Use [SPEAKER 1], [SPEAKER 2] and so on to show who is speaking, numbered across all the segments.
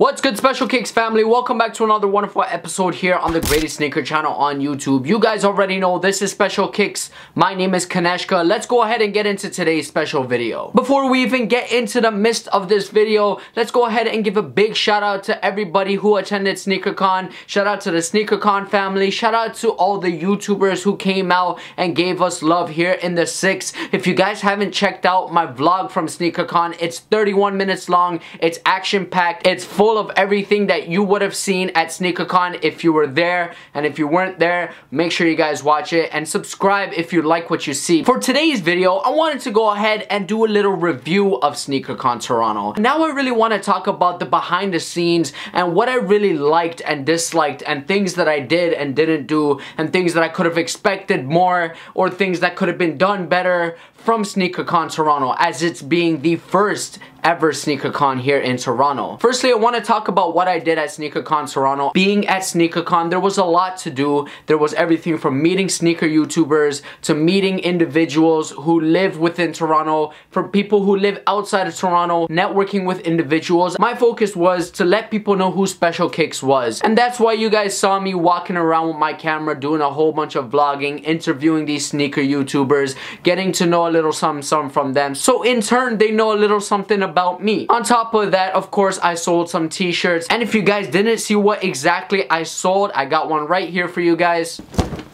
[SPEAKER 1] What's good, Special Kicks family? Welcome back to another wonderful episode here on the greatest sneaker channel on YouTube. You guys already know this is Special Kicks. My name is Kaneshka. Let's go ahead and get into today's special video. Before we even get into the midst of this video, let's go ahead and give a big shout out to everybody who attended SneakerCon. Shout out to the SneakerCon family. Shout out to all the YouTubers who came out and gave us love here in the 6. If you guys haven't checked out my vlog from SneakerCon, it's 31 minutes long. It's action-packed. It's full of everything that you would have seen at SneakerCon if you were there, and if you weren't there, make sure you guys watch it and subscribe if you like what you see. For today's video, I wanted to go ahead and do a little review of SneakerCon Toronto. Now I really want to talk about the behind the scenes and what I really liked and disliked, and things that I did and didn't do, and things that I could have expected more, or things that could have been done better from SneakerCon Toronto, as it's being the first ever SneakerCon here in Toronto. Firstly, I want to talk about what I did at SneakerCon Toronto. Being at SneakerCon, there was a lot to do. There was everything from meeting sneaker YouTubers to meeting individuals who live within Toronto, from people who live outside of Toronto, networking with individuals. My focus was to let people know who Special Kicks was, and that's why you guys saw me walking around with my camera doing a whole bunch of vlogging, interviewing these sneaker YouTubers, getting to know a little something from them, so in turn they know a little something about me. On top of that, of course, I sold some t-shirts, and if you guys didn't see what exactly I sold, I got one right here for you guys.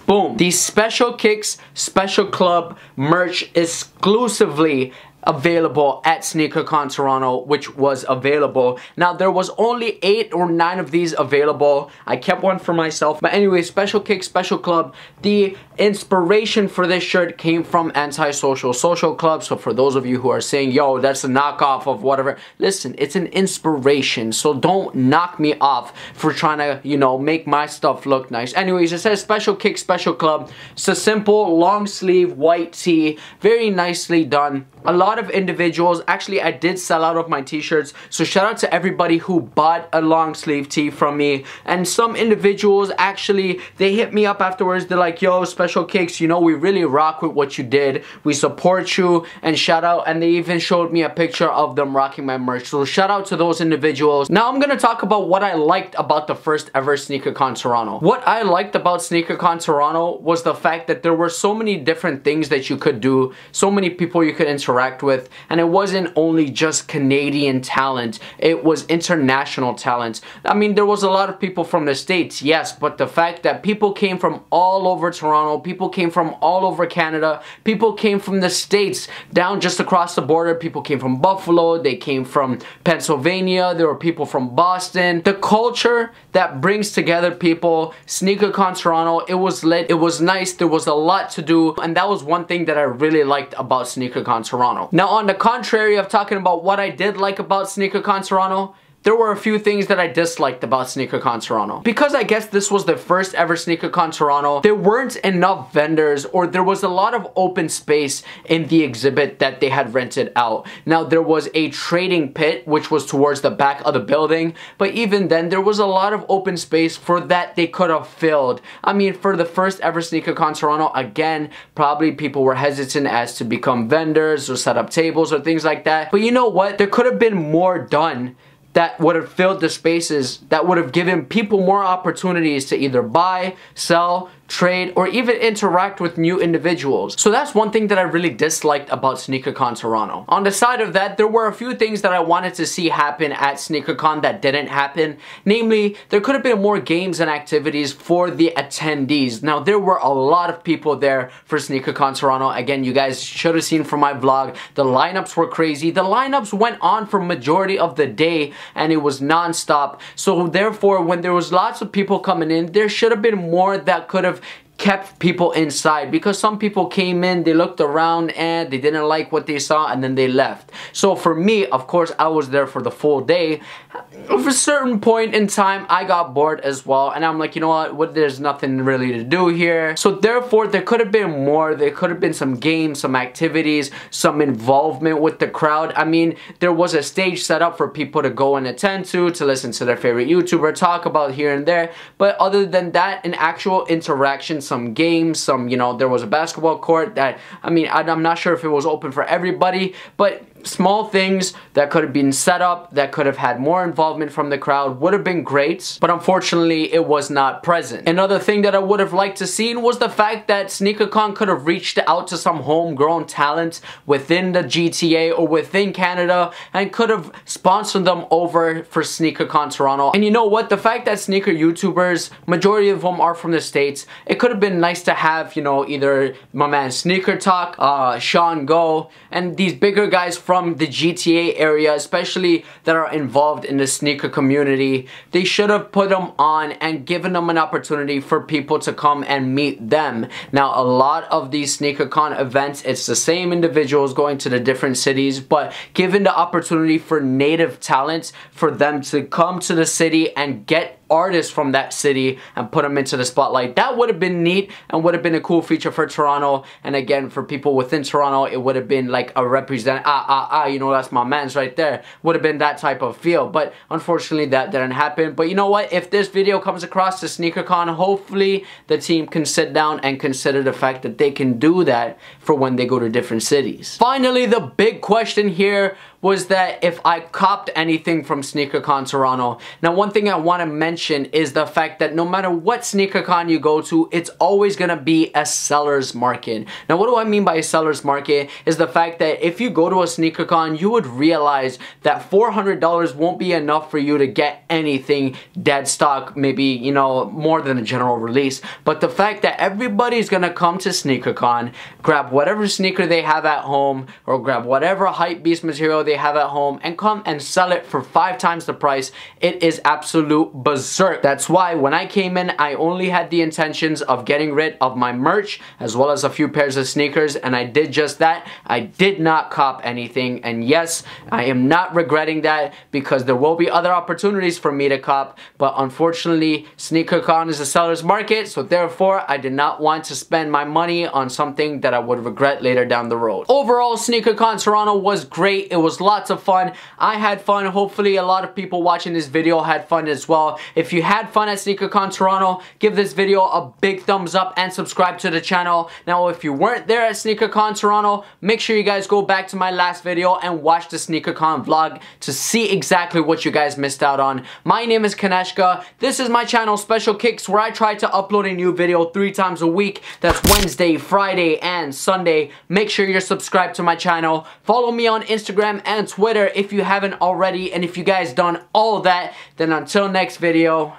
[SPEAKER 1] Boom. The Special Kicks Special Club merch exclusively available at SneakerCon Toronto, which was available. Now, there was only 8 or 9 of these available. I kept one for myself. But anyway, Special Kicks Special Club, the inspiration for this shirt came from Antisocial Social Club. So for those of you who are saying, yo, that's a knockoff of whatever, listen, it's an inspiration. So don't knock me off for trying to, you know, make my stuff look nice. Anyways, it says Special Kicks Special Club. It's a simple long sleeve white tee, very nicely done. A lot of individuals, actually I did sell out of my t-shirts, so shout out to everybody who bought a long sleeve tee from me. And some individuals, actually, they hit me up afterwards. They're like, yo, Special Kicks, you know, we really rock with what you did, we support you, and shout out. And they even showed me a picture of them rocking my merch, so shout out to those individuals. Now I'm gonna talk about what I liked about the first ever SneakerCon Toronto. What I liked about SneakerCon Toronto was the fact that there were so many different things that you could do, so many people you could interact with, and it wasn't only just Canadian talent, it was international talent. I mean, there was a lot of people from the States, yes, but the fact that people came from all over Toronto, people came from all over Canada, people came from the States, down just across the border, people came from Buffalo, they came from Pennsylvania, there were people from Boston. The culture that brings together people, SneakerCon Toronto, it was lit, it was nice, there was a lot to do, and that was one thing that I really liked about SneakerCon Toronto. Now, on the contrary of talking about what I did like about SneakerCon Toronto, there were a few things that I disliked about SneakerCon Toronto. Because I guess this was the first ever SneakerCon Toronto, there weren't enough vendors, or there was a lot of open space in the exhibit that they had rented out. Now, there was a trading pit, which was towards the back of the building, but even then, there was a lot of open space for that they could have filled. I mean, for the first ever SneakerCon Toronto, again, probably people were hesitant as to become vendors or set up tables or things like that. But you know what? There could have been more done that would have filled the spaces, that would have given people more opportunities to either buy, sell, trade, or even interact with new individuals. So that's one thing that I really disliked about SneakerCon Toronto. On the side of that, there were a few things that I wanted to see happen at SneakerCon that didn't happen. Namely, there could have been more games and activities for the attendees. Now, there were a lot of people there for SneakerCon Toronto. Again, you guys should have seen from my vlog, the lineups were crazy. The lineups went on for majority of the day, and it was non-stop. So therefore, when there was lots of people coming in, there should have been more that could have kept people inside, because some people came in, they looked around and they didn't like what they saw, and then they left. So for me, of course, I was there for the full day. At a certain point in time, I got bored as well, and I'm like, you know what, there's nothing really to do here. So therefore, there could have been more. There could have been some games, some activities, some involvement with the crowd. I mean, there was a stage set up for people to go and attend to listen to their favorite YouTuber talk about here and there, but other than that, an actual interaction, some games, some, you know, there was a basketball court that, I mean, I'm not sure if it was open for everybody, but small things that could have been set up, that could have had more involvement from the crowd would have been great, but unfortunately it was not present. Another thing that I would have liked to see was the fact that SneakerCon could have reached out to some homegrown talent within the GTA or within Canada and could have sponsored them over for SneakerCon Toronto. And you know what? The fact that sneaker YouTubers, majority of them are from the States, it could have been nice to have, you know, either my man Sneaker Talk, Sean Go, and these bigger guys from the GTA area, especially that are involved in the sneaker community. They should have put them on and given them an opportunity for people to come and meet them. Now, a lot of these SneakerCon events, it's the same individuals going to the different cities, but given the opportunity for native talent, for them to come to the city and get artists from that city and put them into the spotlight, that would have been neat and would have been a cool feature for Toronto. And again, for people within Toronto, it would have been like a you know, that's my man's right there. Would have been that type of feel, but unfortunately that didn't happen. But you know what, if this video comes across to SneakerCon, hopefully the team can sit down and consider the fact that they can do that for when they go to different cities. Finally, the big question here was that if I copped anything from SneakerCon Toronto. Now, one thing I want to mention is the fact that no matter what SneakerCon you go to, it's always going to be a seller's market. Now, what do I mean by a seller's market is the fact that if you go to a SneakerCon, you would realize that $400 won't be enough for you to get anything dead stock, maybe, you know, more than a general release. But the fact that everybody's going to come to SneakerCon, grab whatever sneaker they have at home or grab whatever hype beast material they have at home and come and sell it for 5 times the price, it is absolute berserk. That's why when I came in, I only had the intentions of getting rid of my merch as well as a few pairs of sneakers, and I did just that. I did not cop anything, and yes, I am not regretting that because there will be other opportunities for me to cop, but unfortunately SneakerCon is a seller's market, so therefore I did not want to spend my money on something that I would regret later down the road. Overall, SneakerCon Toronto was great. It was lots of fun. I had fun. Hopefully a lot of people watching this video had fun as well. If you had fun at SneakerCon Toronto, give this video a big thumbs up and subscribe to the channel. Now, if you weren't there at SneakerCon Toronto, make sure you guys go back to my last video and watch the SneakerCon vlog to see exactly what you guys missed out on. My name is Kaneshka. This is my channel, Special Kicks, where I try to upload a new video 3 times a week. That's Wednesday, Friday, and Sunday. Make sure you're subscribed to my channel. Follow me on Instagram and Twitter if you haven't already, and if you guys done all that, then until next video,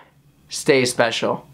[SPEAKER 1] stay special.